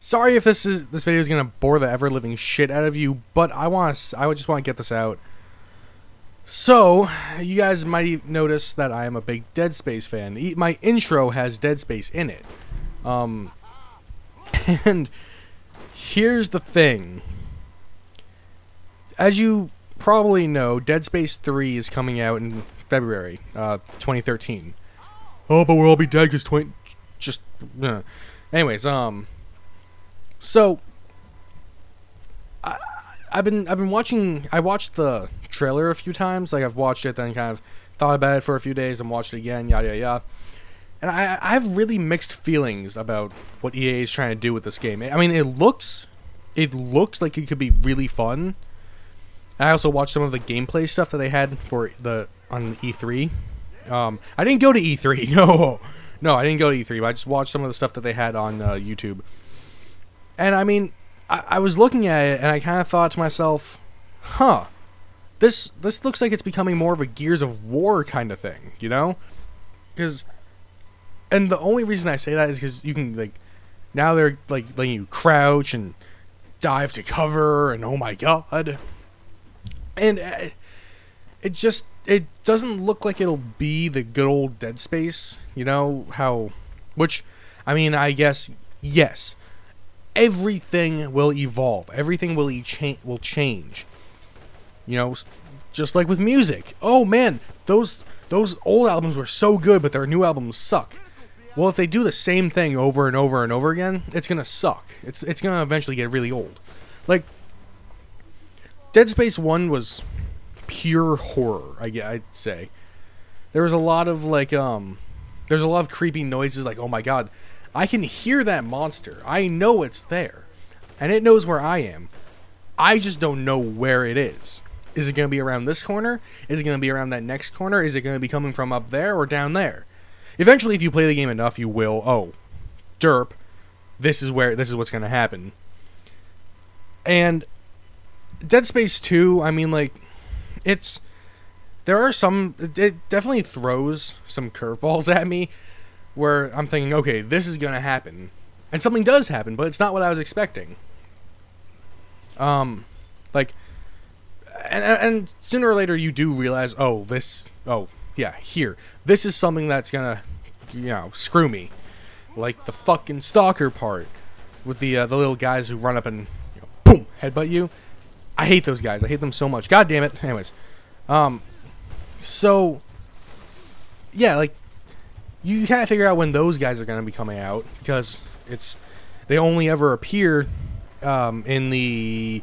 Sorry if this video is gonna bore the ever living shit out of you, but I just want to get this out. So, you guys might notice that I am a big Dead Space fan. My intro has Dead Space in it. And here's the thing. As you probably know, Dead Space 3 is coming out in February 2013. Oh, but we'll all be dead because anyways, so I've been watching. I watched the trailer a few times. Like, I've watched it, then kind of thought about it for a few days, and watched it again. Yada yada yada. And I have really mixed feelings about what EA is trying to do with this game. I mean, it looks like it could be really fun. I also watched some of the gameplay stuff that they had on E3. I didn't go to E3. No, I didn't go to E3. But I just watched some of the stuff that they had on YouTube. And I mean, I was looking at it, and I kind of thought to myself, "Huh, this looks like it's becoming more of a Gears of War kind of thing, you know?" And the only reason I say that is because you can now they're letting you crouch and dive to cover, and oh my god. And it doesn't look like it'll be the good old Dead Space, you know, which, I mean, I guess, yes, everything will evolve, everything will change, you know, just like with music. Oh man, those old albums were so good, but their new albums suck. Well, if they do the same thing over and over and over again, it's gonna suck. It's gonna eventually get really old. Like, Dead Space 1 was pure horror, I'd say. There was a lot of there's a lot of creepy noises, like, oh my god, I can hear that monster. I know it's there. And it knows where I am. I just don't know where it is. Is it going to be around this corner? Is it going to be around that next corner? Is it going to be coming from up there or down there? Eventually, if you play the game enough, you will, oh, derp, this is what's going to happen. And Dead Space 2, I mean, it definitely throws some curveballs at me where I'm thinking, okay, this is going to happen. And something does happen, but it's not what I was expecting. And sooner or later you do realize, this is something that's going to, screw me. Like the fucking stalker part with the little guys who run up and, boom, headbutt you. I hate those guys. I hate them so much. God damn it. Anyways. So, yeah, you kind of figure out when those guys are going to be coming out, because they only ever appear in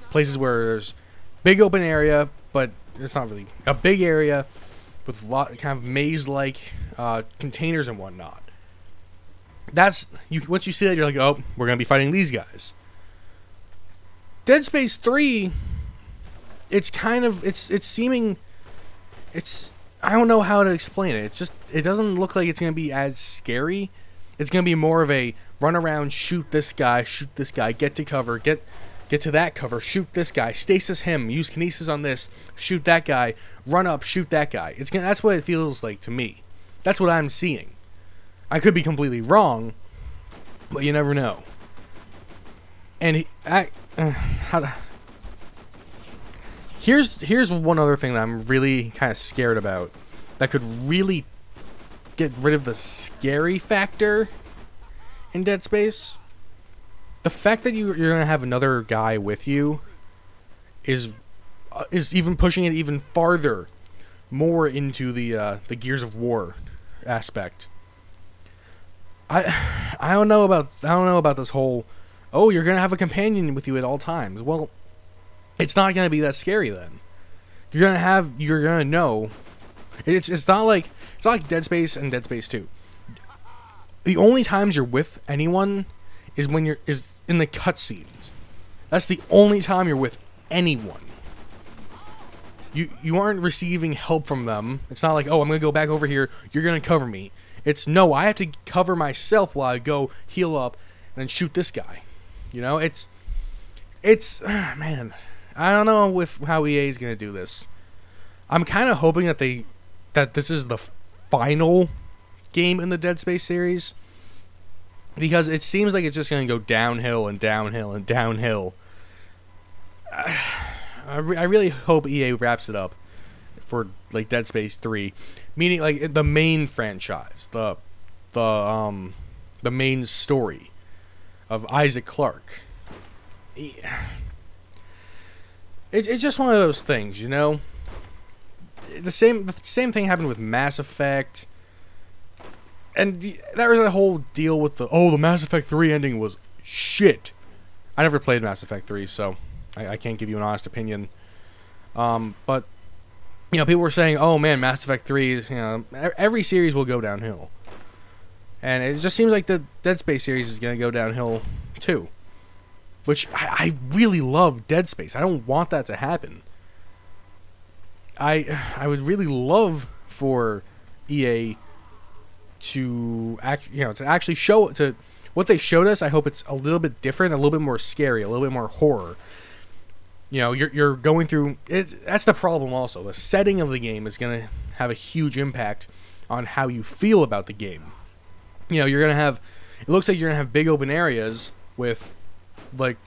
places where there's big open area, but it's not really a big area with kind of maze-like containers and whatnot. Once you see that, you're like, oh, we're going to be fighting these guys. Dead Space 3, I don't know how to explain it. It doesn't look like it's going to be as scary. It's going to be more of a run around, shoot this guy, get to cover, get to that cover, shoot this guy, stasis him, use kinesis on this, shoot that guy, run up, shoot that guy. That's what it feels like to me. That's what I'm seeing. I could be completely wrong, but you never know. And here's one other thing that I'm really kind of scared about that could really get rid of the scary factor in Dead Space. The fact that you're gonna have another guy with you is even pushing it even farther, more into the Gears of War aspect. I don't know about this whole, oh, you're gonna have a companion with you at all times. Well, it's not gonna be that scary then. You're gonna know. It's not like Dead Space and Dead Space 2. The only times you're with anyone is is in the cutscenes. That's the only time you're with anyone. You aren't receiving help from them. It's not like, oh, I'm gonna go back over here, you're gonna cover me. It's, no, I have to cover myself while I go heal up and then shoot this guy. You know, it's man, I don't know with how EA is gonna do this. I'm kind of hoping that this is the final game in the Dead Space series. because it seems like it's just going to go downhill and downhill and downhill. I really hope EA wraps it up for like Dead Space 3, meaning like the main franchise, the main story of Isaac Clarke. It's just one of those things, you know. The same thing happened with Mass Effect, and there was a whole deal with the Mass Effect 3 ending was shit. I never played Mass Effect 3, so I can't give you an honest opinion. But you know, people were saying, "Oh man, Mass Effect 3 is, you know, every series will go downhill," and it just seems like the Dead Space series is gonna go downhill too. Which I really love Dead Space. I don't want that to happen. I would really love for EA to actually show to what they showed us. I hope it's a little bit different, a little bit more scary, a little bit more horror. You know, you're going through it. That's the problem. Also, the setting of the game is going to have a huge impact on how you feel about the game. You know, you're going to have. It looks like you're going to have big open areas with like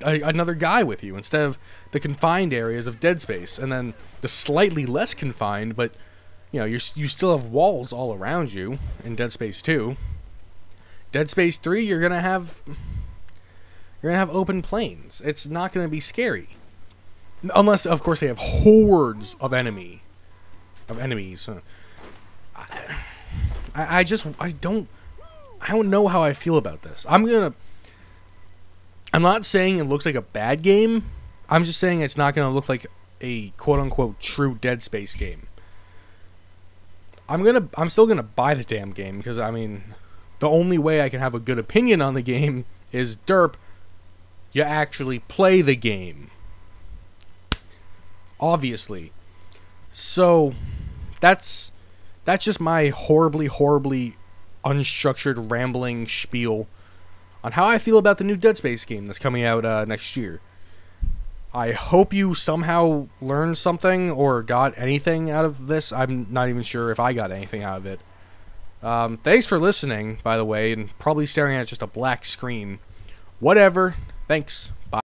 another guy with you instead of the confined areas of Dead Space, and then the slightly less confined, but you know, you still have walls all around you in Dead Space 2. Dead Space 3, you're gonna have open plains. It's not gonna be scary, unless of course they have hordes of enemies. I don't know how I feel about this. I'm not saying it looks like a bad game. I'm just saying it's not going to look like a quote-unquote true Dead Space game. I'm still going to buy the damn game because, I mean, the only way I can have a good opinion on the game is derp, you actually play the game. Obviously. So, that's just my horribly unstructured rambling spiel on how I feel about the new Dead Space game that's coming out next year. I hope you somehow learned something or got anything out of this. I'm not even sure if I got anything out of it. Thanks for listening, by the way, and probably staring at just a black screen. Whatever. Thanks. Bye.